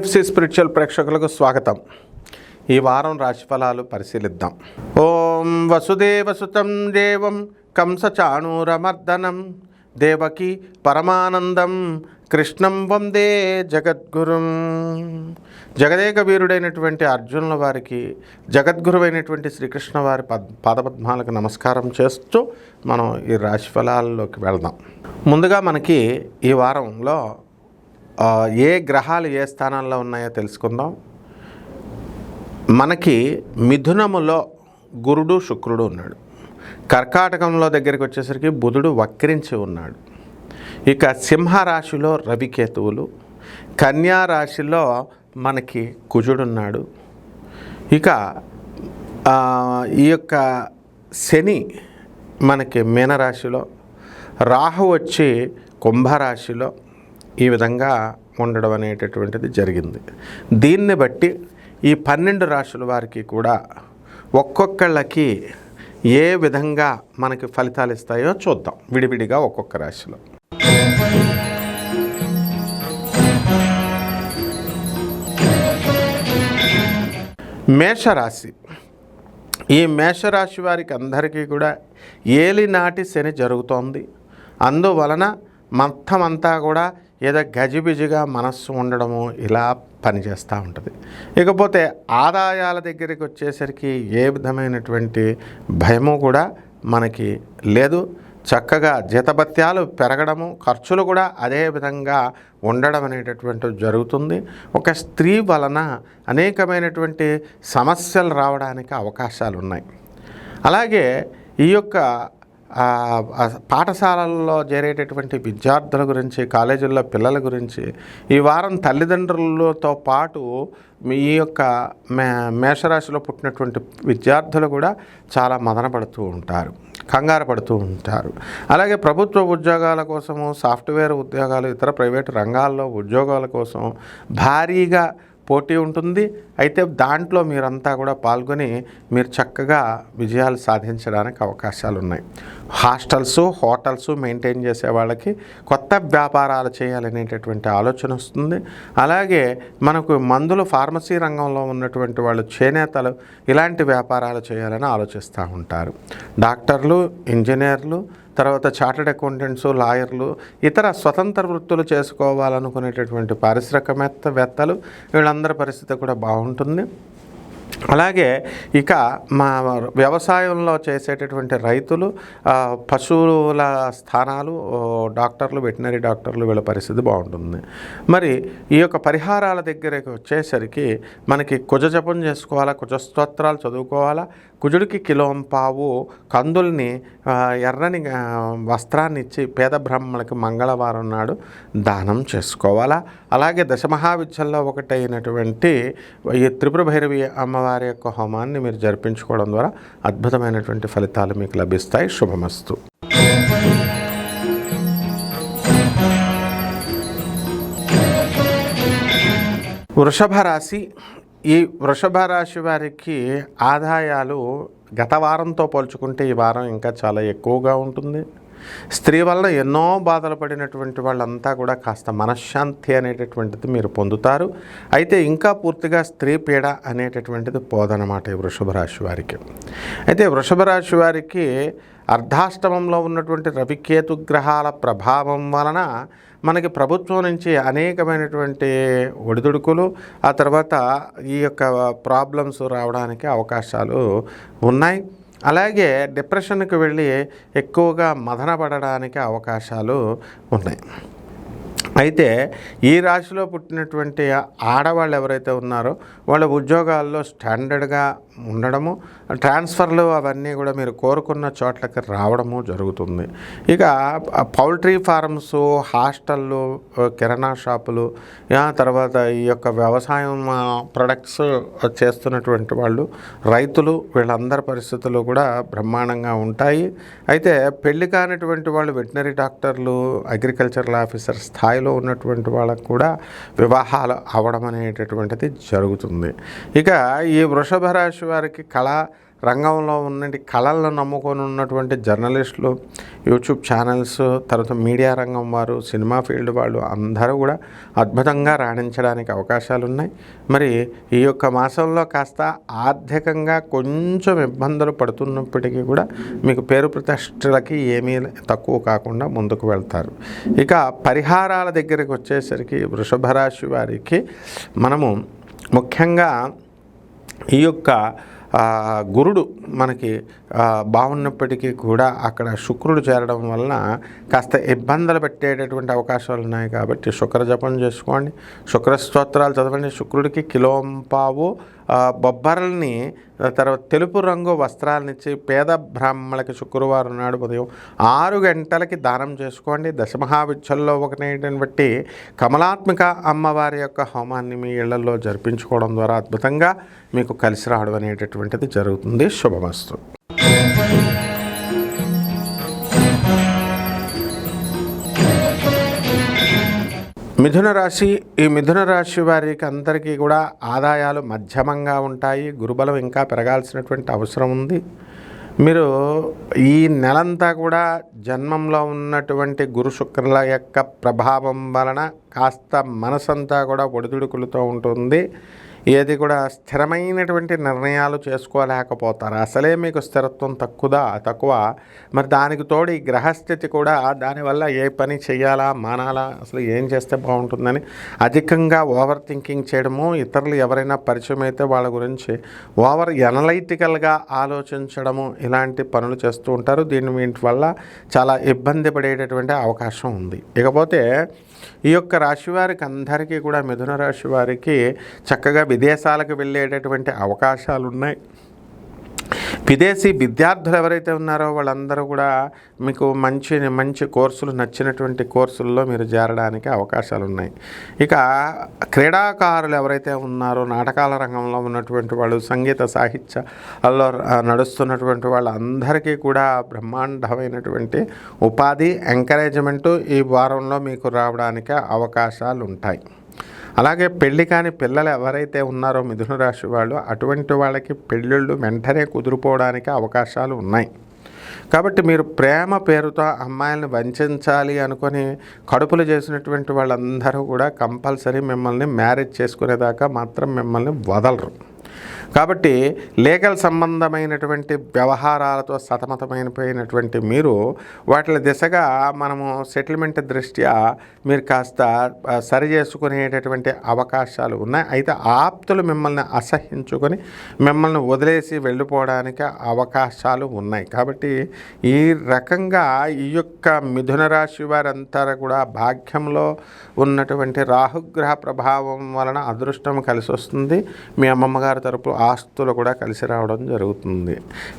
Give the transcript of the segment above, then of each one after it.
PFC spiritual ప్రేక్షకులకు స్వాగతం. ఈ వారం రాశిఫలాలు పరిశీలిద్దాం. ఓం వసుదేవసుతం దేవం కంసచాణూరమర్దనం దేవకి పరమానందం కృష్ణం వందే జగద్గురుం. జగదేక వీరుడైనటువంటి అర్జునుల వారికి జగద్గురువైనటువంటి శ్రీకృష్ణ వారి పాదపద్మాలకు నమస్కారం చేస్తూ మనం ఈ రాశిఫలాల్లోకి వెళ్దాం. ముందుగా మనకి ఈ వారంలో ఏ గ్రహాలు ఏ స్థానాల్లో ఉన్నాయో తెలుసుకుందాం. మనకి మిథునములో గురుడు శుక్రుడు ఉన్నాడు. కర్కాటకంలో దగ్గరికి వచ్చేసరికి బుధుడు వక్రించి ఉన్నాడు. ఇక సింహరాశిలో రవికేతువులు, కన్యా రాశిలో మనకి కుజుడున్నాడు. ఇక ఈ యొక్క శని మనకి మీనరాశిలో, రాహు వచ్చి కుంభరాశిలో ఈ విధంగా ఉండడం అనేటటువంటిది జరిగింది. దీన్ని బట్టి ఈ 12 రాశుల వారికి కూడా ఒక్కొక్కళ్ళకి ఏ విధంగా మనకి ఫలితాలు ఇస్తాయో చూద్దాం విడివిడిగా ఒక్కొక్క రాశిలో. మేషరాశి. ఈ మేషరాశి వారికి అందరికీ కూడా ఏలినాటి శని జరుగుతోంది. అందువలన మొత్తం అంతా కూడా ఏదో గజిబిజిగా మనస్సు ఉండడము ఇలా పనిచేస్తూ ఉంటుంది. ఇకపోతే ఆదాయాల దగ్గరికి వచ్చేసరికి ఏ విధమైనటువంటి భయము కూడా మనకి లేదు. చక్కగా జీతభత్యాలు పెరగడము, ఖర్చులు కూడా అదే విధంగా ఉండడం అనేటటువంటిది జరుగుతుంది. ఒక స్త్రీ వలన అనేకమైనటువంటి సమస్యలు రావడానికి అవకాశాలు ఉన్నాయి. అలాగే ఈ యొక్క పాఠశాలల్లో చేరేటటువంటి విద్యార్థుల గురించి, కాలేజీల్లో పిల్లల గురించి ఈ వారం తల్లిదండ్రులతో పాటు ఈ యొక్క మేషరాశిలో పుట్టినటువంటి విద్యార్థులు కూడా చాలా మదన పడుతూ ఉంటారు, కంగారు పడుతూ ఉంటారు. అలాగే ప్రభుత్వ ఉద్యోగాల కోసము, సాఫ్ట్వేర్ ఉద్యోగాలు, ఇతర ప్రైవేటు రంగాల్లో ఉద్యోగాల కోసం భారీగా పోటీ ఉంటుంది. అయితే దాంట్లో మీరంతా కూడా పాల్గొని మీరు చక్కగా విజయాలు సాధించడానికి అవకాశాలు ఉన్నాయి. హాస్టల్స్, హోటల్స్ మెయింటైన్ చేసే వాళ్ళకి కొత్త వ్యాపారాలు చేయాలనేటటువంటి ఆలోచన వస్తుంది. అలాగే మనకు మందులు, ఫార్మసీ రంగంలో ఉన్నటువంటి వాళ్ళు, చేనేతలు ఇలాంటి వ్యాపారాలు చేయాలని ఆలోచిస్తూ ఉంటారు. డాక్టర్లు, ఇంజనీర్లు, తర్వాత చార్టెడ్ అకౌంటెంట్స్, లాయర్లు, ఇతర స్వతంత్ర వృత్తులు చేసుకోవాలనుకునేటటువంటి పారిశ్రామికవేత్తలు వీళ్ళందరి పరిస్థితి కూడా బాగుంటుంది. అలాగే ఇక మా వ్యవసాయంలో చేసేటటువంటి రైతులు, పశువుల స్థానాలు, డాక్టర్లు, వెటనరీ డాక్టర్లు వీళ్ళ పరిస్థితి బాగుంటుంది. మరి ఈ యొక్క పరిహారాల దగ్గరికి వచ్చేసరికి మనకి కుజ జపం చేసుకోవాలా, కుజ స్తోత్రాలు చదువుకోవాలా, కుజుడికి కిలోంపావు కందుల్ని ఎర్రని వస్త్రాన్ని ఇచ్చి పేద బ్రాహ్మణులకి మంగళవారం నాడు దానం చేసుకోవాలా. అలాగే దశమహావిద్యల్లో ఒకటైనటువంటి ఈ త్రిపుర భైరవి అమ్మవారి యొక్క హోమాన్ని మీరు జరిపించుకోవడం ద్వారా అద్భుతమైనటువంటి ఫలితాలు మీకు లభిస్తాయి. శుభమస్తు. వృషభ రాశి. ఈ వృషభ రాశి వారికి ఆదాయాలు గత వారంతో పోల్చుకుంటే ఈ వారం ఇంకా చాలా ఎక్కువగా ఉంటుంది. స్త్రీ వలన ఎన్నో బాధలు పడినటువంటి వాళ్ళంతా కూడా కాస్త మనశ్శాంతి అనేటటువంటిది మీరు పొందుతారు. అయితే ఇంకా పూర్తిగా స్త్రీ పీడ అనేటటువంటిది పోదనమాట ఈ వృషభ రాశి వారికి. అయితే వృషభ రాశి వారికి అర్ధాష్టమంలో ఉన్నటువంటి రవికేతు గ్రహాల ప్రభావం వలన మనకి ప్రభుత్వం నుంచి అనేకమైనటువంటి ఒడిదుడుకులు, ఆ తర్వాత ఈ యొక్క ప్రాబ్లమ్స్ రావడానికి అవకాశాలు ఉన్నాయి. అలాగే డిప్రెషన్కి వెళ్ళి ఎక్కువగా మదన పడడానికి అవకాశాలు ఉన్నాయి. అయితే ఈ రాశిలో పుట్టినటువంటి ఆడవాళ్ళు ఎవరైతే ఉన్నారో వాళ్ళ ఉద్యోగాల్లో స్టాండర్డ్గా ఉండడము, ట్రాన్స్ఫర్లు అవన్నీ కూడా మీరు కోరుకున్న చోట్లకి రావడము జరుగుతుంది. ఇక పౌల్ట్రీ ఫార్మ్స్, హాస్టళ్ళు, కిరాణా షాపులు, తర్వాత ఈ యొక్క వ్యవసాయం ప్రొడక్ట్స్ చేస్తున్నటువంటి వాళ్ళు, రైతులు వీళ్ళందరి పరిస్థితులు కూడా బ్రహ్మాండంగా ఉంటాయి. అయితే పెళ్లి కానిటువంటి వాళ్ళు, వెటనరీ డాక్టర్లు, అగ్రికల్చరల్ ఆఫీసర్ స్థాయిలో ఉన్నటువంటి వాళ్ళకు కూడా వివాహాలు అవడం అనేటటువంటిది జరుగుతుంది. ఇక ఈ వృషభ రాశి వారికి కళ, రంగంలో ఉన్నటి కళలను నమ్ముకొని ఉన్నటువంటి జర్నలిస్టులు, యూట్యూబ్ ఛానల్స్, తర్వాత మీడియా రంగం వారు, సినిమా ఫీల్డ్ వాళ్ళు అందరూ కూడా అద్భుతంగా రాణించడానికి అవకాశాలు ఉన్నాయి. మరి ఈ యొక్క మాసంలో కాస్త ఆర్థికంగా కొంచెం ఇబ్బందులు పడుతున్నప్పటికీ కూడా మీకు పేరు ప్రతిష్టలకి ఏమీ తక్కువ కాకుండా ముందుకు వెళ్తారు. ఇక పరిహారాల దగ్గరికి వచ్చేసరికి వృషభ రాశి వారికి మనము ముఖ్యంగా ఈ యొక్క గురుడు మనకి బాగున్నప్పటికీ కూడా అక్కడ శుక్రుడు చేరడం వలన కాస్త ఇబ్బందులు పెట్టేటటువంటి అవకాశాలు ఉన్నాయి. కాబట్టి శుక్ర జపం చేసుకోండి, శుక్ర స్తోత్రాలు చదవండి. శుక్రుడికి కిలోంపావు బొబ్బరల్ని, తర్వాత తెలుపు రంగు వస్త్రాలనిచ్చి పేద బ్రాహ్మణులకి శుక్రవారం నాడు ఉదయం 6 గంటలకి దానం చేసుకోండి. దశమహావిద్యల్లో ఒకటైనటువంటి కమలాత్మిక అమ్మవారి యొక్క హోమాన్ని మీ ఇళ్లలో జరిపించుకోవడం ద్వారా అద్భుతంగా మీకు కలిసి రావడం అనేటటువంటిది జరుగుతుంది. శుభమస్తు. మిథున రాశి. ఈ మిథున రాశి వారికి అందరికీ కూడా ఆదాయాలు మధ్యమంగా ఉంటాయి. గురుబలం ఇంకా పెరగాల్సినటువంటి అవసరం ఉంది. మీరు ఈ నెలంతా కూడా జన్మంలో ఉన్నటువంటి గురు శుక్రుల యొక్క ప్రభావం వలన కాస్త మనసంతా కూడా ఒడిదుడుకులతో ఉంటుంది. ఏది కూడా స్థిరమైనటువంటి నిర్ణయాలు చేసుకోలేకపోతారు. అసలే మీకు స్థిరత్వం తక్కువ. మరి దానికి తోడు ఈ గ్రహస్థితి కూడా దానివల్ల ఏ పని చేయాలా మానాలా, అసలు ఏం చేస్తే బాగుంటుందని అధికంగా ఓవర్ థింకింగ్ చేయడము, ఇతరులు ఎవరైనా పరిచయం అయితే వాళ్ళ గురించి ఓవర్ ఎనలైటికల్గా ఆలోచించడము, ఇలాంటి పనులు చేస్తూ ఉంటారు. వీటి వల్ల చాలా ఇబ్బంది పడేటటువంటి అవకాశం ఉంది. ఇకపోతే ఈ యొక్క రాశి వారికి అందరికీ కూడా మిథున రాశి వారికి చక్కగా విదేశాలకు వెళ్ళేటటువంటి అవకాశాలు ఉన్నాయి. విదేశీ విద్యార్థులు ఎవరైతే ఉన్నారో వాళ్ళందరూ కూడా మీకు మంచి కోర్సులు, నచ్చినటువంటి కోర్సుల్లో మీరు చేరడానికి అవకాశాలు ఉన్నాయి. ఇక క్రీడాకారులు ఎవరైతే ఉన్నారో, నాటకాల రంగంలో ఉన్నటువంటి వాళ్ళు, సంగీత సాహిత్యాల్లో నడుస్తున్నటువంటి వాళ్ళందరికీ కూడా బ్రహ్మాండమైనటువంటి ఉపాధి, ఎంకరేజ్మెంటు ఈ వారంలో మీకు రావడానికి అవకాశాలు ఉంటాయి. అలాగే పెళ్లి కాని పిల్లలు ఎవరైతే ఉన్నారో మిథున రాశి వాళ్ళు, అటువంటి వాళ్ళకి పెళ్ళిళ్ళు వెంటనే కుదిరిపోవడానికి అవకాశాలు ఉన్నాయి. కాబట్టి మీరు ప్రేమ పేరుతో అమ్మాయిలను వంచాలి అనుకొని కడుపులు చేసినటువంటి వాళ్ళందరూ కూడా కంపల్సరీ మిమ్మల్ని మ్యారేజ్ చేసుకునేదాకా మాత్రం మిమ్మల్ని వదలరు. కాబట్టి లీగల్ సంబంధమైనటువంటి వ్యవహారాలతో సతమతమైపోయినటువంటి మీరు వాటి దిశగా మనము సెటిల్మెంట్ దృష్ట్యా మీరు కాస్త సరి చేసుకునేటటువంటి అవకాశాలు ఉన్నాయి. అయితే ఆప్తులు మిమ్మల్ని అసహించుకొని మిమ్మల్ని వదిలేసి వెళ్ళిపోవడానికి అవకాశాలు ఉన్నాయి. కాబట్టి ఈ రకంగా ఈ యొక్క మిథున రాశి వారంతా కూడా భాగ్యంలో ఉన్నటువంటి రాహుగ్రహ ప్రభావం వలన అదృష్టం కలిసి వస్తుంది. మీ అమ్మమ్మగారి తరపు ఆస్తులు కూడా కలిసి రావడం జరుగుతుంది.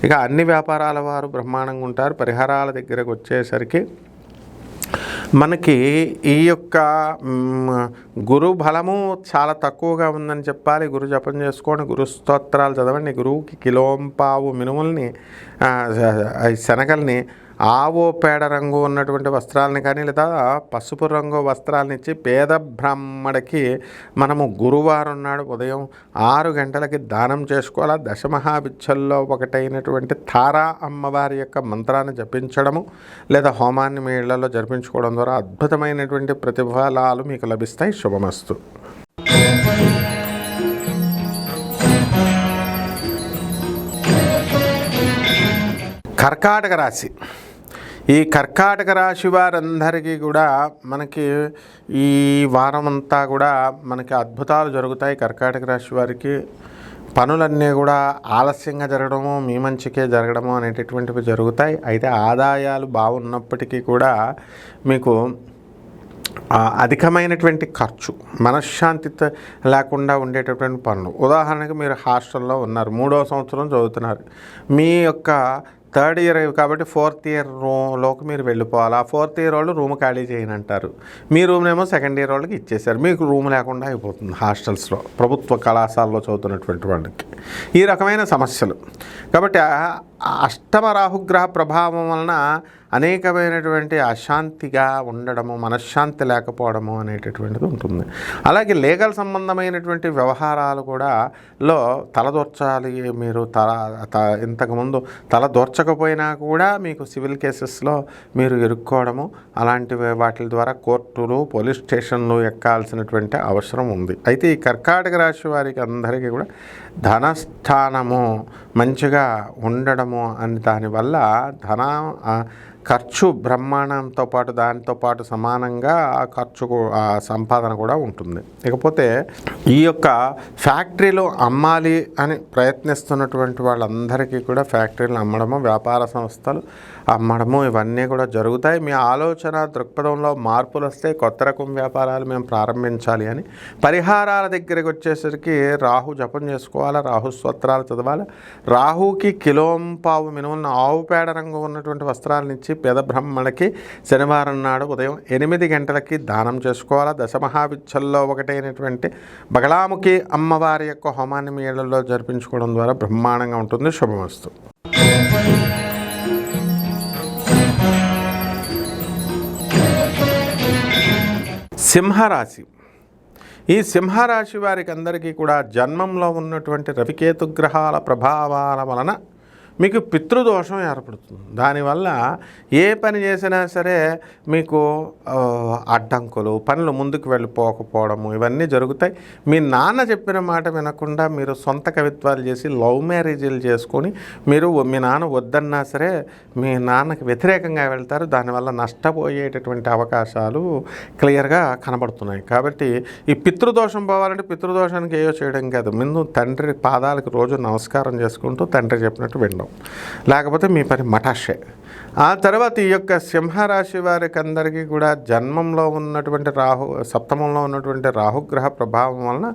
ఇక అన్ని వ్యాపారాల వారు బ్రహ్మాండంగా ఉంటారు. పరిహారాల దగ్గరకు వచ్చేసరికి మనకి ఈ యొక్క గురు బలము చాలా తక్కువగా ఉందని చెప్పాలి. గురు జపం చేసుకోండి, గురు స్తోత్రాలు చదవండి. గురువుకి కిలోంపావు మినుముల్ని, శనగల్ని, ఆవు పేడ రంగు ఉన్నటువంటి వస్త్రాలని కానీ లేదా పసుపు రంగు వస్త్రాలను ఇచ్చి పేద బ్రాహ్మడికి మనము గురువారం నాడు ఉదయం 6 గంటలకి దానం చేసుకోవాలి. దశమహావిద్యల్లో ఒకటైనటువంటి తారా అమ్మవారి యొక్క మంత్రాన్ని జపించడము లేదా హోమాన్ని మీ ఇళ్లలో జరిపించుకోవడం ద్వారా అద్భుతమైనటువంటి ప్రతిఫలాలు మీకు లభిస్తాయి. శుభమస్తు. కర్కాటక రాశి. ఈ కర్కాటక రాశి వారందరికీ కూడా మనకి ఈ వారం అంతా కూడా మనకి అద్భుతాలు జరుగుతాయి. కర్కాటక రాశి వారికి పనులన్నీ కూడా ఆలస్యంగా జరగడము, మీ మంచికే జరగడము అనేటటువంటివి జరుగుతాయి. అయితే ఆదాయాలు బాగున్నప్పటికీ కూడా మీకు అధికమైనటువంటి ఖర్చు, మనశ్శాంతి లేకుండా ఉండేటటువంటి పనులు. ఉదాహరణకు మీరు హాస్టల్లో ఉన్నారు, 3వ సంవత్సరం చదువుతున్నారు, మీ యొక్క 3rd ఇయర్ కాబట్టి 4th ఇయర్ లోకి మీరు వెళ్ళిపోవాలి. ఆ 4th ఇయర్ వాళ్ళు రూమ్ ఖాళీ చేయనంటారు. మీ రూమ్నేమో 2nd ఇయర్ వాళ్ళకి ఇచ్చేశారు. మీకు రూమ్ లేకుండా అయిపోతుంది హాస్టల్స్లో, ప్రభుత్వ కళాశాలలో చదువుతున్నటువంటి వాళ్ళకి ఈ రకమైన సమస్యలు. కాబట్టి అష్టమ రాహుగ్రహ ప్రభావం వలన అనేకమైనటువంటి అశాంతిగా ఉండడము, మనశ్శాంతి లేకపోవడము అనేటటువంటిది ఉంటుంది. అలాగే లీగల్ సంబంధమైనటువంటి వ్యవహారాలు కూడా తలదూర్చాలి. మీరు ఇంతకుముందు తలదూర్చకపోయినా కూడా మీకు సివిల్ కేసెస్లో మీరు ఇరుక్కోవడము, అలాంటివి వాటి ద్వారా కోర్టులు, పోలీస్ స్టేషన్లు ఎక్కాల్సినటువంటి అవసరం ఉంది. అయితే ఈ కర్కాటక రాశి వారికి అందరికీ కూడా ధనస్థానము మంచిగా ఉండడము అని దానివల్ల ఖర్చు బ్రహ్మాండంతో పాటు దానితో పాటు సమానంగా ఆ ఆ సంపాదన కూడా ఉంటుంది. ఇకపోతే ఈ యొక్క ఫ్యాక్టరీలు అమ్మాలి అని ప్రయత్నిస్తున్నటువంటి వాళ్ళందరికీ కూడా ఫ్యాక్టరీలు అమ్మడము, వ్యాపార సంస్థలు అమ్మడము ఇవన్నీ కూడా జరుగుతాయి. మీ ఆలోచన దృక్పథంలో మార్పులు వస్తే కొత్త రకం వ్యాపారాలు మేము ప్రారంభించాలి అని పరిహారాల దగ్గరికి వచ్చేసరికి రాహు జపం చేసుకోవాలి, రాహు స్తోత్రాలు చదవాలి. రాహుకి కిలోంపావు మినుమున్న ఆవు పేడ రంగు ఉన్నటువంటి వస్త్రాలనిచ్చి పేద బ్రాహ్మణులకి శనివారం నాడు ఉదయం 8 గంటలకి దానం చేసుకోవాలి. దశమహావిద్యల్లో ఒకటైనటువంటి బగళాముఖి అమ్మవారి యొక్క హోమాన్ని మీ ఇళ్లలో జరిపించుకోవడం ద్వారా బ్రహ్మాండంగా ఉంటుంది. శుభమస్తు. సింహరాశి. ఈ సింహరాశి వారికి అందరికీ కూడా జన్మంలో ఉన్నటువంటి రవికేతు గ్రహాల ప్రభావాల వలన మీకు పితృదోషం ఏర్పడుతుంది. దానివల్ల ఏ పని చేసినా సరే మీకు అడ్డంకులు, పనులు ముందుకు వెళ్ళిపోకపోవడము ఇవన్నీ జరుగుతాయి. మీ నాన్న చెప్పిన మాట వినకుండా మీరు సొంత కవిత్వాలు చేసి లవ్ మ్యారేజీలు చేసుకొని మీ నాన్న వద్దన్నా సరే మీ నాన్నకి వ్యతిరేకంగా వెళ్తారు. దానివల్ల నష్టపోయేటటువంటి అవకాశాలు క్లియర్గా కనబడుతున్నాయి. కాబట్టి ఈ పితృదోషం పోవాలంటే పితృదోషానికి ఏయో చేయడం కాదు, ముందు తండ్రి పాదాలకు రోజు నమస్కారం చేసుకుంటూ తండ్రి చెప్పినట్టు వినడం, లేకపోతే మీ పని మటాషే. ఆ తర్వాత ఈ యొక్క సింహరాశి వారికి అందరికీ కూడా జన్మంలో ఉన్నటువంటి సప్తమంలో ఉన్నటువంటి రాహుగ్రహ ప్రభావం వలన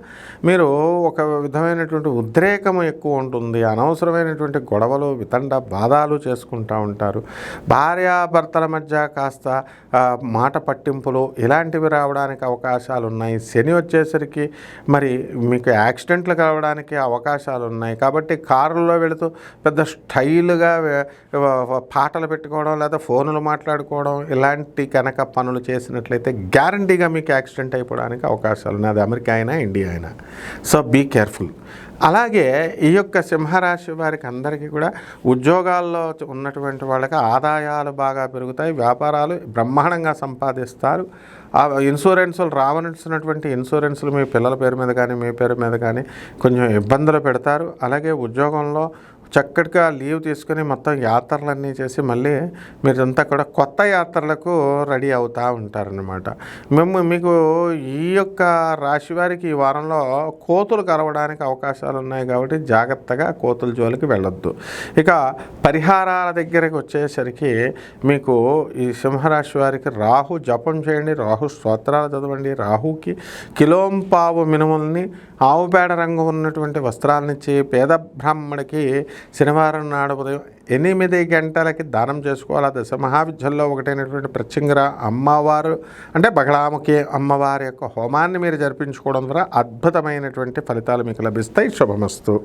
మీరు ఒక విధమైనటువంటి ఉద్రేకము ఎక్కువ ఉంటుంది. అనవసరమైనటువంటి గొడవలు, వితండ బాధాలు చేసుకుంటూ ఉంటారు. భార్యాభర్తల మధ్య కాస్త మాట పట్టింపులు ఇలాంటివి రావడానికి అవకాశాలు ఉన్నాయి. శని వచ్చేసరికి మరి మీకు యాక్సిడెంట్లు కావడానికి అవకాశాలు ఉన్నాయి. కాబట్టి కారులో వెళుతూ పెద్ద స్టైల్గా పాటలు పెట్టుకోవడం లేదా ఫోన్లు మాట్లాడుకోవడం ఇలాంటి కనుక పనులు చేసినట్లయితే గ్యారంటీగా మీకు యాక్సిడెంట్ అయిపోవడానికి అవకాశాలు ఉన్నాయి. అది అమెరికా అయినా ఇండియా అయినా. So be careful. అలాగే ఈ యొక్క సింహరాశి వారికి అందరికీ కూడా ఉద్యోగాల్లో ఉన్నటువంటి వాళ్ళకి ఆదాయాలు బాగా పెరుగుతాయి, వ్యాపారాలు బ్రహ్మాండంగా సంపాదిస్తారు. ఆ ఇన్సూరెన్సులు రావాల్సినటువంటి ఇన్సూరెన్సులు మీ పిల్లల పేరు మీద కానీ మీ పేరు మీద కానీ కొంచెం ఇబ్బందులు పెడతారు. అలాగే ఉద్యోగంలో చక్కటిగా లీవ్ తీసుకుని మొత్తం యాత్రలన్నీ చేసి మళ్ళీ మీరంతా కూడా కొత్త యాత్రలకు రెడీ అవుతూ ఉంటారనమాట. మీకు ఈ యొక్క రాశి వారికి ఈ వారంలో కోతులు కలవడానికి అవకాశాలు ఉన్నాయి. కాబట్టి జాగ్రత్తగా కోతుల జోలికి వెళ్ళొద్దు. ఇక పరిహారాల దగ్గరికి వచ్చేసరికి మీకు ఈ సింహరాశి వారికి రాహు జపం చేయండి, రాహు స్తోత్రాలు చదవండి. రాహుకి కిలోంపావు మినుముల్ని ఆవు పేడ రంగు ఉన్నటువంటి వస్త్రాలనిచ్చి పేద బ్రాహ్మణికి శనివారం నాడు ఉదయం 8 గంటలకి దానం చేసుకోవాలి. దశ మహావిద్యల్లో ఒకటైనటువంటి ప్రత్యంగర అమ్మవారు అంటే బగళాముఖి అమ్మవారి యొక్క హోమాన్ని మీరు జరిపించుకోవడం ద్వారా అద్భుతమైనటువంటి ఫలితాలు మీకు లభిస్తాయి. శుభమస్తు.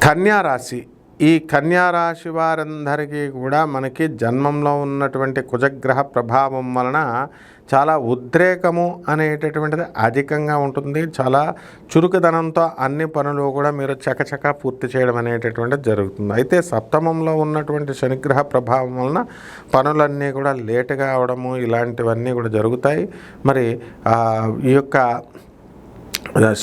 కన్యారాశి. ఈ కన్యారాశి వారందరికీ కూడా మనకి జన్మంలో ఉన్నటువంటి కుజగ్రహ ప్రభావం వలన చాలా ఉద్రేకము అనేటటువంటిది అధికంగా ఉంటుంది. చాలా చురుకుదనంతో అన్ని పనులు కూడా మీరు చకచకా పూర్తి చేయడం అనేటటువంటిది జరుగుతుంది. అయితే సప్తమంలో ఉన్నటువంటి శనిగ్రహ ప్రభావం వలన పనులన్నీ కూడా లేటుగా అవడము ఇలాంటివన్నీ కూడా జరుగుతాయి. మరి ఈ యొక్క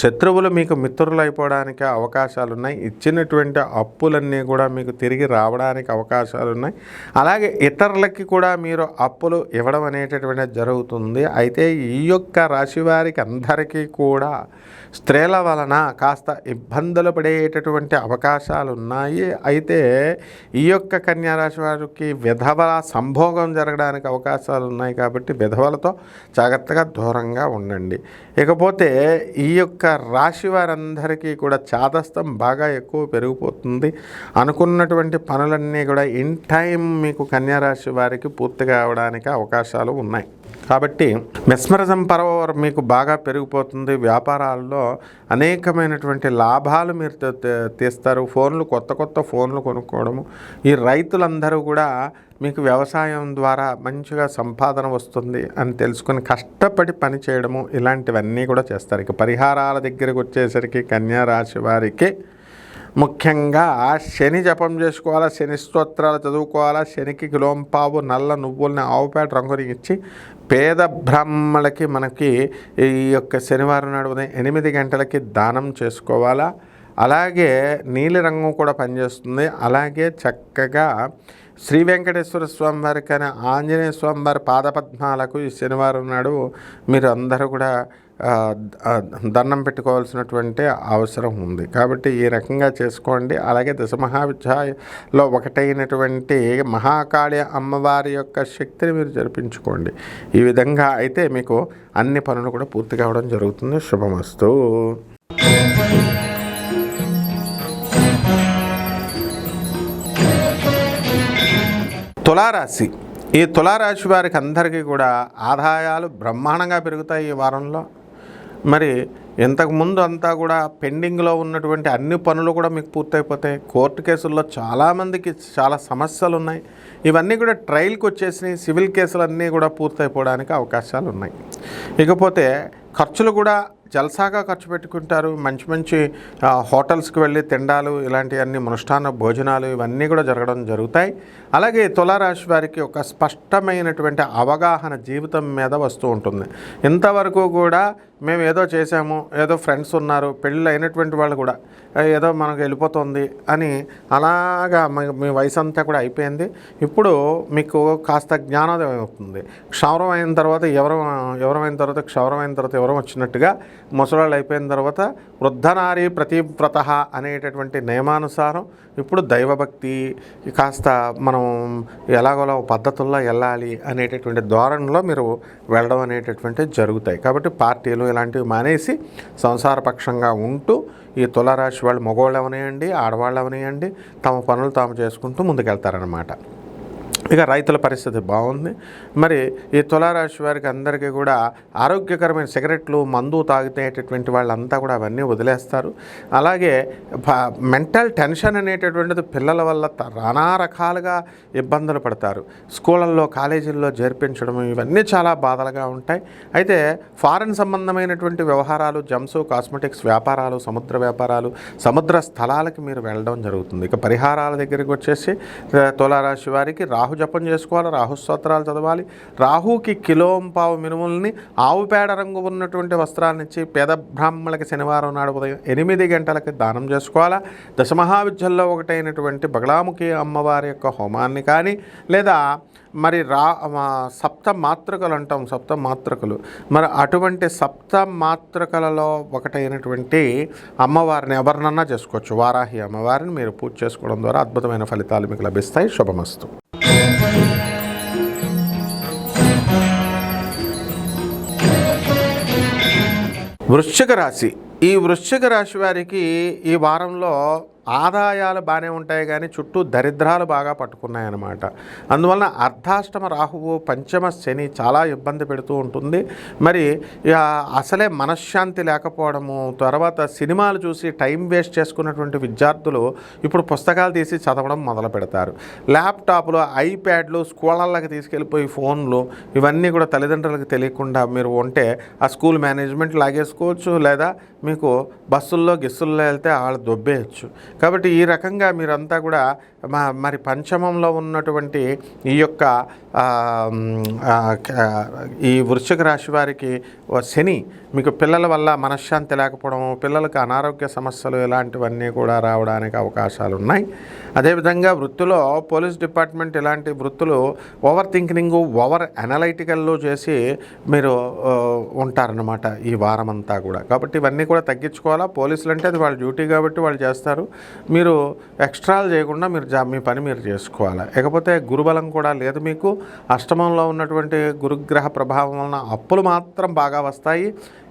శత్రువులు మీకు మిత్రులు అయిపోవడానికి అవకాశాలు ఉన్నాయి. ఇచ్చినటువంటి అప్పులన్నీ కూడా మీకు తిరిగి రావడానికి అవకాశాలు ఉన్నాయి. అలాగే ఇతరులకి కూడా మీరు అప్పులు ఇవ్వడం అనేటటువంటిది జరుగుతుంది. అయితే ఈ యొక్క రాశి వారికి అందరికీ కూడా స్త్రీల వలన కాస్త ఇబ్బందులు పడేటటువంటి అవకాశాలు ఉన్నాయి. అయితే ఈ యొక్క కన్యారాశి వారికి విధవల సంభోగం జరగడానికి అవకాశాలు ఉన్నాయి. కాబట్టి విధవలతో జాగ్రత్తగా దూరంగా ఉండండి. ఇకపోతే ఈ యొక్క రాశి వారందరికీ కూడా చాదస్తం బాగా ఎక్కువ పెరిగిపోతుంది. అనుకున్నటువంటి పనులన్నీ కూడా ఇన్ టైం మీకు కన్యారాశి వారికి పూర్తిగా అవడానికి అవకాశాలు ఉన్నాయి. కాబట్టి మెస్మరిజం పవర్ మీకు బాగా పెరిగిపోతుంది. వ్యాపారాల్లో అనేకమైనటువంటి లాభాలు మీరు తీస్తారు. కొత్త ఫోన్లు కొనుక్కోవడము. ఈ రైతులందరూ కూడా మీకు వ్యవసాయం ద్వారా మంచిగా సంపాదన వస్తుంది అని తెలుసుకొని కష్టపడి పని చేయడము, ఇలాంటివన్నీ కూడా చేస్తారు. ఇక పరిహారాల దగ్గరికి వచ్చేసరికి కన్యా రాశి వారికి ముఖ్యంగా శని జపం చేసుకోవాలా, శని స్తోత్రాలు చదువుకోవాలా, శనికి కిలోంపావు నల్ల నువ్వుల్ని ఆవుపేట రంగుని ఇచ్చి పేద బ్రాహ్మణులకి మనకి ఈ యొక్క శనివారం నాడు ఉదయం 8 గంటలకి దానం చేసుకోవాలా. అలాగే నీలిరంగం కూడా పనిచేస్తుంది. అలాగే చక్కగా శ్రీ వెంకటేశ్వర స్వామి వారి కానీ ఆంజనేయ స్వామి వారి పాదపద్మాలకు ఈ శనివారం నాడు మీరు అందరూ కూడా దండం పెట్టుకోవాల్సినటువంటి అవసరం ఉంది. కాబట్టి ఈ రకంగా చేసుకోండి. అలాగే దశమహావిద్యలో ఒకటైనటువంటి మహాకాళి అమ్మవారి యొక్క శక్తిని మీరు జరిపించుకోండి. ఈ విధంగా అయితే మీకు అన్ని పనులు కూడా పూర్తి కావడం జరుగుతుంది. శుభమస్తు. తులారాశి. ఈ తులారాశి వారికి అందరికీ కూడా ఆదాయాలు బ్రహ్మాండంగా పెరుగుతాయి ఈ వారంలో. మరి ఇంతకుముందు అంతా కూడా పెండింగ్లో ఉన్నటువంటి అన్ని పనులు కూడా మీకు పూర్తయిపోతాయి. కోర్టు కేసుల్లో చాలామందికి చాలా సమస్యలు ఉన్నాయి. ఇవన్నీ కూడా ట్రయల్కి వచ్చేసినాయి. సివిల్ కేసులన్నీ కూడా పూర్తయిపోవడానికి అవకాశాలు ఉన్నాయి. ఇకపోతే ఖర్చులు కూడా జల్సాగా ఖర్చు పెట్టుకుంటారు. మంచి హోటల్స్కి వెళ్ళి తిండాలు, ఇలాంటివన్నీ మనుష్ఠాన భోజనాలు ఇవన్నీ కూడా జరుగుతాయి. అలాగే తులారాశి వారికి ఒక స్పష్టమైనటువంటి అవగాహన జీవితం మీద వస్తూ ఉంటుంది. ఇంతవరకు కూడా మేము ఏదో చేసాము, ఏదో ఫ్రెండ్స్ ఉన్నారు, పెళ్ళి అయినటువంటి వాళ్ళు కూడా ఏదో మనకు వెళ్ళిపోతుంది అని అలాగా మీ వయసు అంతా కూడా అయిపోయింది. ఇప్పుడు మీకు కాస్త జ్ఞానోదయం అవుతుంది. క్షౌరం అయిన తర్వాత ఎవరమైన తర్వాత క్షౌరమైన తర్వాత ఎవరం వచ్చినట్టుగా ముసలాళ్ళు అయిపోయిన తర్వాత వృద్ధనారి ప్రతివ్రత అనేటటువంటి నియమానుసారం ఇప్పుడు దైవభక్తి కాస్త మనం ఎలాగోలా పద్ధతుల్లో వెళ్ళాలి అనేటటువంటి ధోరణిలో మీరు వెళ్ళడం అనేటటువంటివి జరుగుతాయి. కాబట్టి పార్టీలు ఇలాంటివి మానేసి సంసారపక్షంగా ఉంటూ ఈ తులారాశి వాళ్ళు మగవాళ్ళు అవనియండి, ఆడవాళ్ళు అవనియండి, తమ పనులు తాము చేసుకుంటూ ముందుకెళ్తారనమాట. ఇక రైతుల పరిస్థితి బాగుంది. మరి ఈ తులారాశి వారికి అందరికీ కూడా ఆరోగ్యకరమైన సిగరెట్లు, మందు తాగితేటటువంటి వాళ్ళంతా కూడా అవన్నీ వదిలేస్తారు. అలాగే మెంటల్ టెన్షన్ అనేటటువంటిది పిల్లల వల్ల నానా రకాలుగా ఇబ్బందులు పడతారు. స్కూళ్ళల్లో, కాలేజీల్లో చేర్పించడం ఇవన్నీ చాలా బాధలుగా ఉంటాయి. అయితే ఫారెన్ సంబంధమైనటువంటి వ్యవహారాలు, జమ్స్, కాస్మెటిక్స్ వ్యాపారాలు, సముద్ర వ్యాపారాలు, సముద్ర స్థలాలకి మీరు వెళ్ళడం జరుగుతుంది. ఇక పరిహారాల దగ్గరికి వచ్చేసి తులారాశి వారికి రాహు జపం చేసుకోవాలి, రాహు స్తోత్రాలు చదవాలి. రాహుకి కిలోంపావు మినుముల్ని ఆవుపేడ రంగు ఉన్నటువంటి వస్త్రాన్నిచ్చి పేద బ్రాహ్మణులకి శనివారం నాడు ఉదయం 8 గంటలకి దానం చేసుకోవాలా. దశమహావిద్యల్లో ఒకటైనటువంటి బగలాముఖి అమ్మవారి యొక్క హోమాన్ని కానీ లేదా మరి సప్తమాతృకలు అంటాం, సప్తమాతృకలు, మరి అటువంటి సప్తమాతృకలలో ఒకటైనటువంటి అమ్మవారిని ఎవరినన్నా చేసుకోవచ్చు. వారాహి అమ్మవారిని మీరు పూజ చేసుకోవడం ద్వారా అద్భుతమైన ఫలితాలు మీకు లభిస్తాయి. శుభమస్తు. వృశ్చిక రాశి. ఈ వృశ్చిక రాశి వారికి ఈ వారంలో ఆదాయాలు బాగానే ఉంటాయి కానీ చుట్టూ దరిద్రాలు బాగా పట్టుకున్నాయన్నమాట. అందువలన అర్ధాష్టమ రాహువు, పంచమ శని చాలా ఇబ్బంది పెడుతూ ఉంటుంది. మరి అసలే మనశ్శాంతి లేకపోవడము, తర్వాత సినిమాలు చూసి టైం వేస్ట్ చేసుకున్నటువంటి విద్యార్థులు ఇప్పుడు పుస్తకాలు తీసి చదవడం మొదలు పెడతారు. ల్యాప్టాప్లు, ఐప్యాడ్లు స్కూళ్ళకి తీసుకెళ్ళిపోయి ఫోన్లు ఇవన్నీ కూడా తల్లిదండ్రులకు తెలియకుండా మీరు ఉంటే ఆ స్కూల్ మేనేజ్మెంట్ లాగేసుకోవచ్చు, లేదా మీకు బస్సుల్లో గిస్సుల్లో వెళ్తే వాళ్ళు దొబ్బేయచ్చు. కాబట్టి ఈ రకంగా మీరంతా కూడా మరి పంచమంలో ఉన్నటువంటి ఈ యొక్క ఈ వృశ్చిక రాశి వారికి శని మీకు పిల్లల వల్ల మనశ్శాంతి లేకపోవడం, పిల్లలకు అనారోగ్య సమస్యలు ఇలాంటివన్నీ కూడా రావడానికి అవకాశాలు ఉన్నాయి. అదేవిధంగా వృత్తిలో పోలీస్ డిపార్ట్మెంట్ ఇలాంటి వృత్తులు ఓవర్ థింకింగ్, ఓవర్ అనలైటికల్లో చేసి మీరు ఉంటారన్నమాట ఈ వారం అంతా కూడా. కాబట్టి ఇవన్నీ కూడా తగ్గించుకోవాలా. పోలీసులు అంటే అది వాళ్ళ డ్యూటీ కాబట్టి వాళ్ళు చేస్తారు. మీరు ఎక్స్ట్రాలు చేయకుండా మీరు మీ పని మీరు చేసుకోవాలి. ఇకపోతే గురుబలం కూడా లేదు మీకు. అష్టమంలో ఉన్నటువంటి గురుగ్రహ ప్రభావం వలన అప్పులు మాత్రం బాగా వస్తాయి.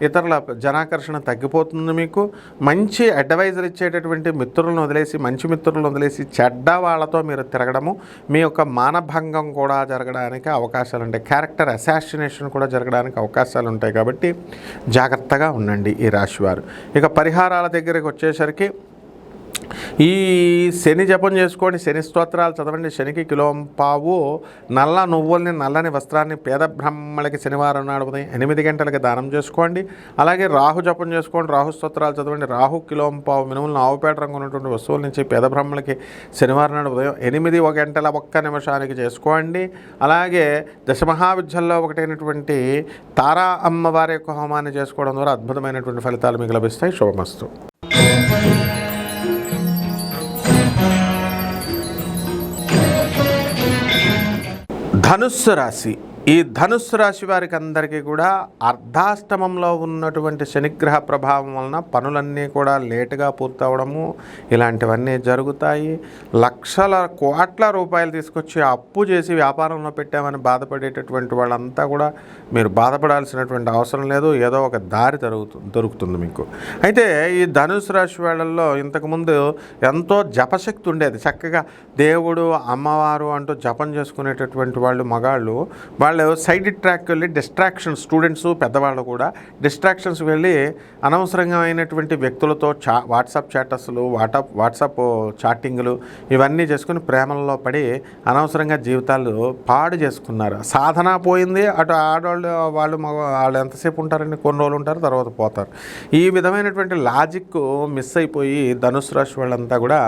ఇతరుల జనాకర్షణ తగ్గిపోతుంది మీకు. మంచి అడ్వైజర్ ఇచ్చేటటువంటి మిత్రులను వదిలేసి, మంచి మిత్రులను వదిలేసి చెడ్డ వాళ్ళతో మీరు తిరగడము, మీ యొక్క మానభంగం కూడా జరగడానికి అవకాశాలు ఉంటాయి. క్యారెక్టర్ అసాసినేషన్ కూడా జరగడానికి అవకాశాలు ఉంటాయి. కాబట్టి జాగ్రత్తగా ఉండండి ఈ రాశివారు. ఇక పరిహారాల దగ్గరికి వచ్చేసరికి ఈ శని జపం చేసుకోండి, శని స్తోత్రాలు చదవండి, శనికి కిలోంపావు నల్ల నువ్వుల్ని, నల్లని వస్త్రాన్ని పేద బ్రాహ్మణులకి శనివారం నాడు ఉదయం 8 గంటలకి దానం చేసుకోండి. అలాగే రాహు జపం చేసుకోండి, రాహు స్తోత్రాలు చదవండి, రాహు కిలోంపావు మినుములను ఆవుపేట రంగు ఉన్నటువంటి వస్తువుల నుంచి పేద బ్రాహ్మణులకి శనివారం నాడు ఉదయం 8:01 చేసుకోండి. అలాగే దశమహావిద్యల్లో ఒకటైనటువంటి తారా అమ్మవారి యొక్క హోమాన్ని చేసుకోవడం ద్వారా అద్భుతమైనటువంటి ఫలితాలు మీకు లభిస్తాయి. శుభమస్తు. ధనుస్సు రాశి. ఈ ధనుస్సు రాశి వారికి అందరికీ కూడా అర్ధాష్టమంలో ఉన్నటువంటి శనిగ్రహ ప్రభావం వలన పనులన్నీ కూడా లేటుగా పూర్తవడము ఇలాంటివన్నీ జరుగుతాయి. లక్షల కోట్ల రూపాయలు తీసుకొచ్చి అప్పు చేసి వ్యాపారంలో పెట్టామని బాధపడేటటువంటి వాళ్ళంతా కూడా మీరు బాధపడాల్సినటువంటి అవసరం లేదు. ఏదో ఒక దారి దొరుకుతుంది మీకు. అయితే ఈ ధనుస్సు రాశి వాళ్ళల్లో ఇంతకుముందు ఎంతో జపశక్తి ఉండేది. చక్కగా దేవుడు, అమ్మవారు అంటూ జపం చేసుకునేటటువంటి వాళ్ళు మగాళ్ళు, వాళ్ళు సైడ్ ట్రాక్ వెళ్ళి డిస్ట్రాక్షన్స్, స్టూడెంట్స్ పెద్దవాళ్ళు కూడా డిస్ట్రాక్షన్స్ వెళ్ళి అనవసరంగా అయినటువంటి వ్యక్తులతో వాట్సాప్ చాటస్లు, వాట్సాప్ చాటింగ్లు ఇవన్నీ చేసుకుని ప్రేమల్లో పడి అనవసరంగా జీవితాలు పాడు చేసుకున్నారు. సాధన పోయింది. అటు ఆడవాళ్ళు వాళ్ళు ఎంతసేపు ఉంటారండి, కొన్ని రోజులు ఉంటారు, తర్వాత పోతారు. ఈ విధమైనటువంటి లాజిక్ మిస్ అయిపోయి ధనుసు రాశి వాళ్ళంతా కూడా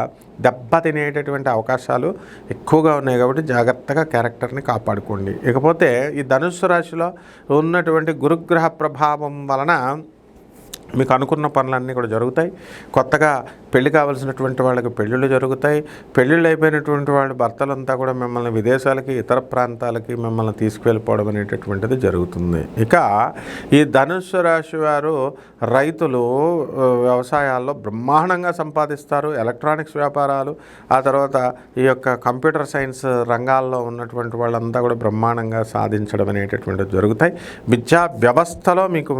దెబ్బ తినేటటువంటి అవకాశాలు ఎక్కువగా ఉన్నాయి. కాబట్టి జాగ్రత్తగా క్యారెక్టర్ని కాపాడుకోండి. ఇకపోతే ఈ ధనుస్సు రాశిలో ఉన్నటువంటి గురుగ్రహ ప్రభావం వలన మీకు అనుకున్న పనులన్నీ కూడా జరుగుతాయి. కొత్తగా పెళ్లి కావాల్సినటువంటి వాళ్ళకి పెళ్ళిళ్ళు జరుగుతాయి. పెళ్ళిళ్ళు అయిపోయినటువంటి వాళ్ళు భర్తలంతా కూడా మిమ్మల్ని విదేశాలకి, ఇతర ప్రాంతాలకి మిమ్మల్ని తీసుకువెళ్ళిపోవడం అనేటటువంటిది జరుగుతుంది. ఇక ఈ ధనుస్సు రాశి వారు రైతులు వ్యవసాయాల్లో బ్రహ్మాండంగా సంపాదిస్తారు. ఎలక్ట్రానిక్స్ వ్యాపారాలు, ఆ తర్వాత ఈ యొక్క కంప్యూటర్ సైన్స్ రంగాల్లో ఉన్నటువంటి వాళ్ళంతా కూడా బ్రహ్మాండంగా సాధించడం అనేటటువంటిది జరుగుతాయి. విద్యా వ్యవస్థలో మీకు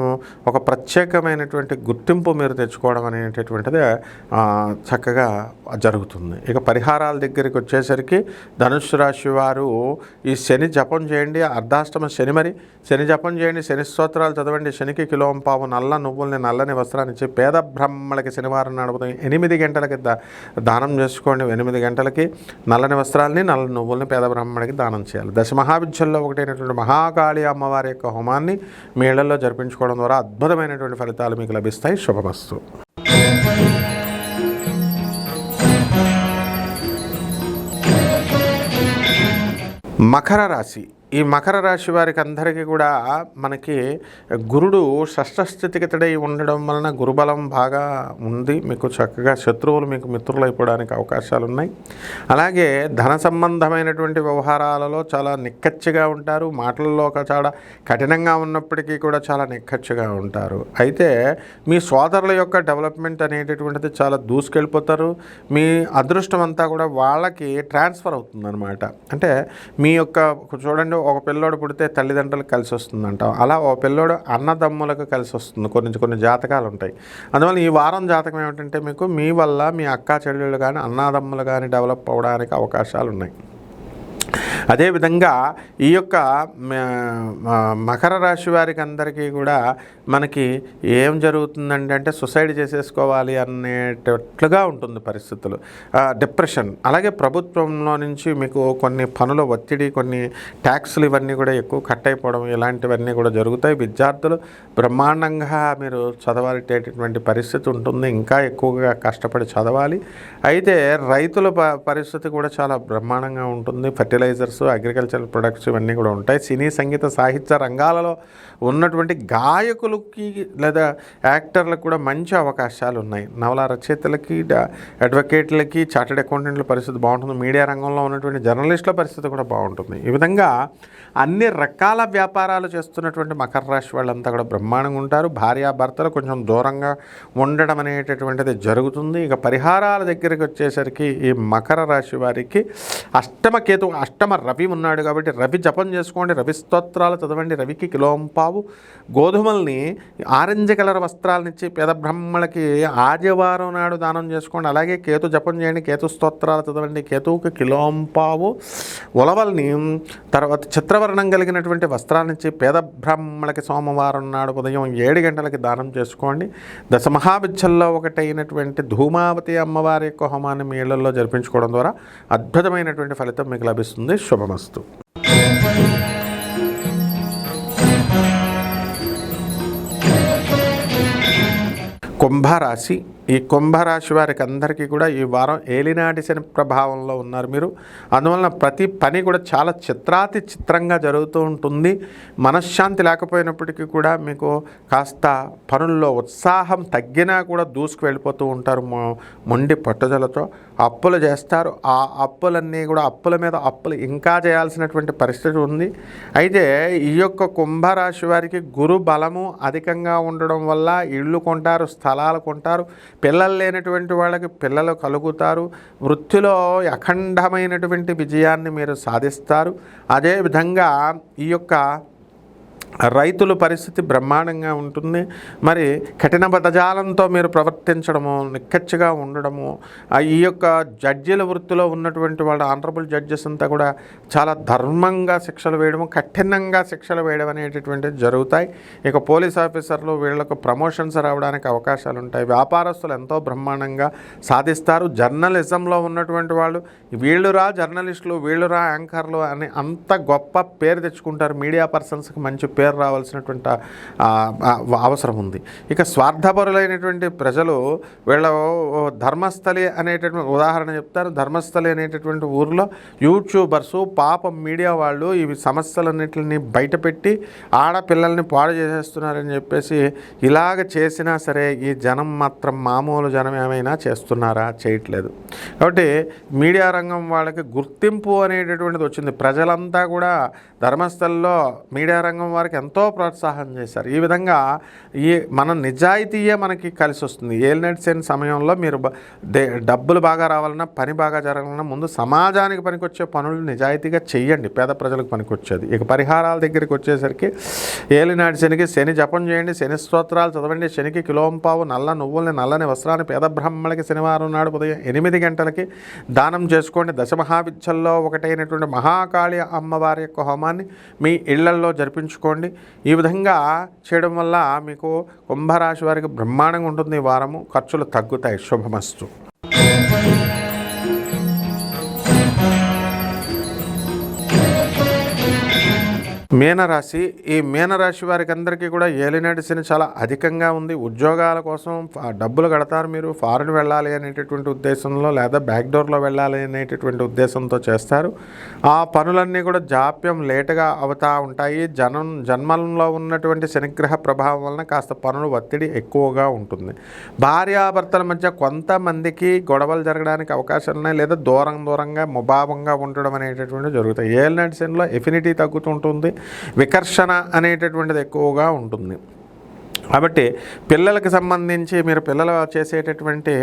ఒక ప్రత్యేకమైనటువంటి గుర్తింపు మీరు తెచ్చుకోవడం అనేటటువంటిది చక్కగా జరుగుతుంది. ఇక పరిహారాల దగ్గరికి వచ్చేసరికి ధనుస్సు రాశి వారు ఈ శని జపం చేయండి. అర్ధాష్టమ శని, మరి శని జపం చేయండి, శని స్తోత్రాలు చదవండి, శనికి కిలోంపావు నల్ల నువ్వుల్ని, నల్లని వస్త్రాన్ని ఇచ్చి పేద బ్రాహ్మణులకి శనివారం నాడు ఉదయం 8 గంటలకి దానం చేసుకోండి. 8 గంటలకి నల్లని వస్త్రాలని, నల్ల నువ్వుల్ని పేద బ్రాహ్మణుడికి దానం చేయాలి. దశమహావిద్యల్లో ఒకటైనటువంటి మహాకాళి అమ్మవారి యొక్క హోమాన్ని మీ ఇళ్లలో జరిపించుకోవడం ద్వారా అద్భుతమైనటువంటి ఫలితాలు మీకు లభిస్తాయి. శుభమస్తు. మకర రాశి. ఈ మకర రాశి వారికి అందరికీ కూడా మనకి గురుడు షష్ఠ స్థితిగతుడై ఉండడం వలన గురుబలం బాగా ఉంది. మీకు చక్కగా శత్రువులు మీకు మిత్రులు అయిపోవడానికి అవకాశాలు ఉన్నాయి. అలాగే ధన సంబంధమైనటువంటి వ్యవహారాలలో చాలా నిక్కచ్చిగా ఉంటారు. మాటల్లో చాలా కఠినంగా ఉన్నప్పటికీ కూడా చాలా నిక్కచ్చిగా ఉంటారు. అయితే మీ సోదరుల యొక్క డెవలప్మెంట్ అనేటటువంటిది చాలా దూసుకెళ్ళిపోతారు. మీ అదృష్టం అంతా కూడా వాళ్ళకి ట్రాన్స్ఫర్ అవుతుందన్నమాట. అంటే మీ యొక్క చూడండి, ఒక పిల్లోడు పుడితే తల్లిదండ్రులకు కలిసి వస్తుందంట. అలా ఒక పిల్లోడు అన్నదమ్ములకు కలిసి వస్తుంది. కొన్ని జాతకాలు ఉంటాయి. అందువల్ల ఈ వారం జాతకం ఏమిటంటే మీకు మీ వల్ల మీ అక్క చెల్లెళ్ళు కానీ అన్నదమ్ములు కానీ డెవలప్ అవ్వడానికి అవకాశాలు ఉన్నాయి. అదేవిధంగా ఈ యొక్క మకర రాశి వారికి అందరికీ కూడా మనకి ఏం జరుగుతుందండి అంటే సూసైడ్ చేసేసుకోవాలి అనేటట్లుగా ఉంటుంది పరిస్థితులు, డిప్రెషన్. అలాగే ప్రభుత్వంలో నుంచి మీకు కొన్ని పనుల ఒత్తిడి, కొన్ని ట్యాక్సులు ఇవన్నీ కూడా ఎక్కువ కట్ అయిపోవడం ఇలాంటివన్నీ కూడా జరుగుతాయి. విద్యార్థులు బ్రహ్మాండంగా మీరు చదవాలేటటువంటి పరిస్థితి ఉంటుంది. ఇంకా ఎక్కువగా కష్టపడి చదవాలి. అయితే రైతుల పరిస్థితి కూడా చాలా బ్రహ్మాండంగా ఉంటుంది. ఫెర్టిలైజర్ ఫర్టిలైజర్స్, అగ్రికల్చరల్ ప్రొడక్ట్స్ ఇవన్నీ కూడా ఉంటాయి. సినీ, సంగీత, సాహిత్య రంగాలలో ఉన్నటువంటి గాయకులకి లేదా యాక్టర్లకు కూడా మంచి అవకాశాలు ఉన్నాయి. నవల రచయితలకి, అడ్వకేట్లకి, చార్టెడ్ అకౌంటెంట్ల పరిస్థితి బాగుంటుంది. మీడియా రంగంలో ఉన్నటువంటి జర్నలిస్టుల పరిస్థితి కూడా బాగుంటుంది. ఈ విధంగా అన్ని రకాల వ్యాపారాలు చేస్తున్నటువంటి మకర రాశి వాళ్ళంతా కూడా బ్రహ్మాండంగా ఉంటారు. భార్యాభర్తలు కొంచెం దూరంగా ఉండడం అనేటటువంటిది జరుగుతుంది. ఇక పరిహారాల దగ్గరికి వచ్చేసరికి ఈ మకర రాశి వారికి అష్టమ రవి ఉన్నాడు కాబట్టి రవి జపం చేసుకోండి, రవి స్తోత్రాలు చదవండి. రవికి కిలోంపావు గోధుమల్ని ఆరెంజ్ కలర్ వస్త్రాలనిచ్చి పేద బ్రాహ్మణులకి ఆదివారం నాడు దానం చేసుకోండి. అలాగే కేతు జపం చేయండి, కేతు స్తోత్రాలు చదవండి. కేతువుకి కిలోంపావు ఉలవల్ని, తర్వాత చిత్రవర్ణం కలిగినటువంటి వస్త్రాలనిచ్చి పేద బ్రాహ్మణులకి సోమవారం నాడు ఉదయం 7 గంటలకి దానం చేసుకోండి. దశమహావిద్యల్లో ఒకటైనటువంటి ధూమావతి అమ్మవారి యొక్క హోమాన్ని మీ ఇళ్లలో జరిపించుకోవడం ద్వారా అద్భుతమైనటువంటి ఫలితం మీకు లభిస్తుంది. శుభమస్తు. కుంభరాశి. ఈ కుంభరాశి వారికి అందరికీ కూడా ఈ వారం ఏలినాటి శని ప్రభావంలో ఉన్నారు మీరు. అందువలన ప్రతి పని కూడా చాలా చిత్రంగా జరుగుతూ ఉంటుంది. మనశ్శాంతి లేకపోయినప్పటికీ కూడా మీకు కాస్త పనుల్లో ఉత్సాహం తగ్గినా కూడా దూసుకు వెళ్ళిపోతూ ఉంటారు. మొండి పట్టుదలతో అప్పులు చేస్తారు. ఆ అప్పులన్నీ కూడా అప్పుల మీద అప్పులు ఇంకా చేయాల్సినటువంటి పరిస్థితి ఉంది. అయితే ఈ యొక్క కుంభరాశి వారికి గురు బలము అధికంగా ఉండడం వల్ల ఇళ్ళు కొంటారు, స్థలాలు కొంటారు. పిల్లలు లేనటువంటి వాళ్ళకి పిల్లలు కలుగుతారు. వృత్తిలో అఖండమైనటువంటి విజయాన్ని మీరు సాధిస్తారు. అదేవిధంగా ఈ యొక్క రైతుల పరిస్థితి బ్రహ్మాండంగా ఉంటుంది. మరి కఠిన పదజాలంతో మీరు ప్రవర్తించడము, నిక్కచ్చిగా ఉండడము, ఈ యొక్క జడ్జీల వృత్తిలో ఉన్నటువంటి వాళ్ళ ఆనరబుల్ జడ్జెస్ అంతా కూడా చాలా ధర్మంగా శిక్షలు వేయడము, కఠినంగా శిక్షలు వేయడం అనేటటువంటివి జరుగుతాయి. ఇక పోలీస్ ఆఫీసర్లు వీళ్ళకు ప్రమోషన్స్ రావడానికి అవకాశాలు ఉంటాయి. వ్యాపారస్తులు ఎంతో బ్రహ్మాండంగా సాధిస్తారు. జర్నలిజంలో ఉన్నటువంటి వాళ్ళు వీళ్ళురా జర్నలిస్టులు, వీళ్ళురా యాంకర్లు అని అంత గొప్ప పేరు తెచ్చుకుంటారు. మీడియా పర్సన్స్కి మంచి పేరు రావాల్సినటువంటి అవసరం ఉంది. ఇక స్వార్థపరులైనటువంటి ప్రజలు వీళ్ళ ధర్మస్థలి అనేటటువంటి ఉదాహరణ చెప్తారు. ధర్మస్థలి అనేటటువంటి ఊరిలో యూట్యూబర్సు, పాపం మీడియా వాళ్ళు ఈ సమస్యలన్నింటిని బయటపెట్టి ఆడపిల్లల్ని పాడు చేసేస్తున్నారని చెప్పేసి ఇలాగ చేసినా సరే ఈ జనం మాత్రం మామూలు జనం ఏమైనా చేస్తున్నారా? చేయట్లేదు. కాబట్టి మీడియా రంగం వాళ్ళకి గుర్తింపు అనేటటువంటిది వచ్చింది. ప్రజలంతా కూడా ధర్మస్థల్లో మీడియా రంగం వారికి ఎంతో ప్రోత్సాహం చేశారు. ఈ విధంగా మన నిజాయితీయే మనకి కలిసి వస్తుంది. ఏలినాటి శని సమయంలో మీరు డబ్బులు బాగా రావాలన్నా, పని బాగా జరగాలన్నా ముందు సమాజానికి పనికొచ్చే పనులు నిజాయితీగా చెయ్యండి, పేద ప్రజలకు పనికొచ్చేది. ఇక పరిహారాల దగ్గరికి వచ్చేసరికి ఏలినాటి శనికి శని జపం చేయండి, శని స్తోత్రాలు చదవండి. శనికి కిలోంపావు నల్ల నువ్వుల్ని, నల్లని వస్త్రాన్ని పేద బ్రాహ్మణులకి శనివారం నాడు ఉదయం 8 గంటలకి దానం చేసుకోండి. దశమహావిద్యల్లో ఒకటైనటువంటి మహాకాళి అమ్మవారి యొక్క హోమాన్ని మీ ఇళ్లల్లో జరిపించుకోండి. ఈ విధంగా చేయడం వల్ల మీకు కుంభరాశి వారికి బ్రహ్మాండంగా ఉంటుంది. ఈ వారము ఖర్చులు తగ్గుతాయి. శుభమస్తు. మీనరాశి. ఈ మీనరాశి వారికి అందరికీ కూడా ఏలినాటి శని చాలా అధికంగా ఉంది. ఉద్యోగాల కోసం డబ్బులు కడతారు. మీరు ఫారెన్ వెళ్ళాలి అనేటటువంటి ఉద్దేశంలో లేదా బ్యాక్డోర్లో వెళ్ళాలి అనేటటువంటి ఉద్దేశంతో చేస్తారు. ఆ పనులన్నీ కూడా జాప్యం లేటుగా అవుతూ ఉంటాయి. జన్మంలో ఉన్నటువంటి శనిగ్రహ ప్రభావం వలన కాస్త పనులు ఒత్తిడి ఎక్కువగా ఉంటుంది. భార్యాభర్తల మధ్య కొంతమందికి గొడవలు జరగడానికి అవకాశాలు ఉన్నాయి, లేదా దూరంగా ముభావంగా ఉండడం అనేటటువంటి జరుగుతాయి. ఏలినాటి శనిలో ఎఫినిటీ తగ్గుతుంటుంది, వికర్షణ అనేటటువంటిది ఎక్కువగా ఉంటుంది. కాబట్టి పిల్లలకు సంబంధించి మీరు పిల్లలు చేసేటటువంటి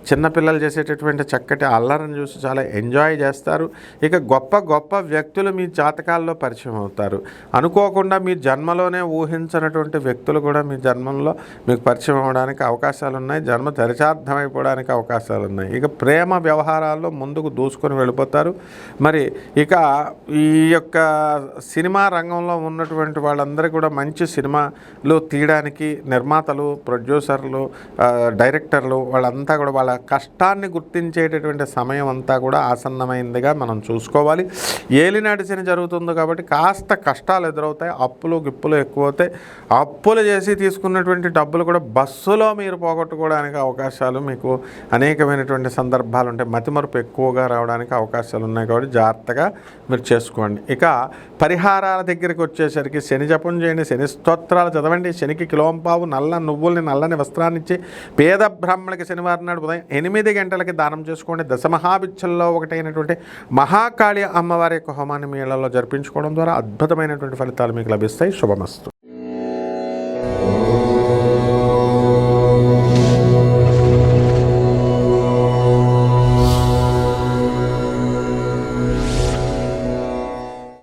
చిన్నపిల్లలు చేసేటటువంటి చక్కటి అల్లరిని చూసి చాలా ఎంజాయ్ చేస్తారు. ఇక గొప్ప వ్యక్తులు మీ జాతకాల్లో పరిచయం అవుతారు. అనుకోకుండా మీ జన్మలోనే ఊహించినటువంటి వ్యక్తులు కూడా మీ జన్మంలో మీకు పరిచయం అవ్వడానికి అవకాశాలు ఉన్నాయి. జన్మ చరితార్థమైపోవడానికి అవకాశాలు ఉన్నాయి. ఇక ప్రేమ వ్యవహారాల్లో ముందుకు దూసుకొని వెళ్ళిపోతారు. మరి ఇక ఈ యొక్క సినిమా రంగంలో ఉన్నటువంటి వాళ్ళందరూ కూడా మంచి సినిమాలు తీయడానికి నిర్మాతలు, ప్రొడ్యూసర్లు, డైరెక్టర్లు వాళ్ళంతా కూడా వాళ్ళ కష్టాన్ని గుర్తించేటటువంటి సమయం అంతా కూడా ఆసన్నమైందిగా మనం చూసుకోవాలి. ఏలినాటి శని జరుగుతుంది కాబట్టి కాస్త కష్టాలు ఎదురవుతాయి. అప్పులు గిప్పులు ఎక్కువ అవుతాయి. అప్పులు చేసి తీసుకున్నటువంటి డబ్బులు కూడా బస్సులో మీరు పోగొట్టుకోవడానికి అవకాశాలు మీకు అనేకమైనటువంటి సందర్భాలు ఉంటాయి. మతిమరుపు ఎక్కువగా రావడానికి అవకాశాలు ఉన్నాయి కాబట్టి జాగ్రత్తగా మీరు చేసుకోండి. ఇక పరిహారాల దగ్గరికి వచ్చేసరికి శని జపం చేయండి, శని స్తోత్రాలు చదవండి, శనికి కిలోంపావు నల్ల నువ్వుల్ని నల్లని వస్త్రాన్ని ఇచ్చి పేద బ్రాహ్మణులకి శనివారం నాడు ఉదయం 8 గంటలకి దానం చేసుకోండి. దశమహావిద్యల్లో ఒకటైనటువంటి మహాకాళి అమ్మవారి యొక్క హోమాన్ని మీ ఇళ్లలో జరిపించుకోవడం ద్వారా అద్భుతమైనటువంటి ఫలితాలు మీకు లభిస్తాయి. శుభమస్తు.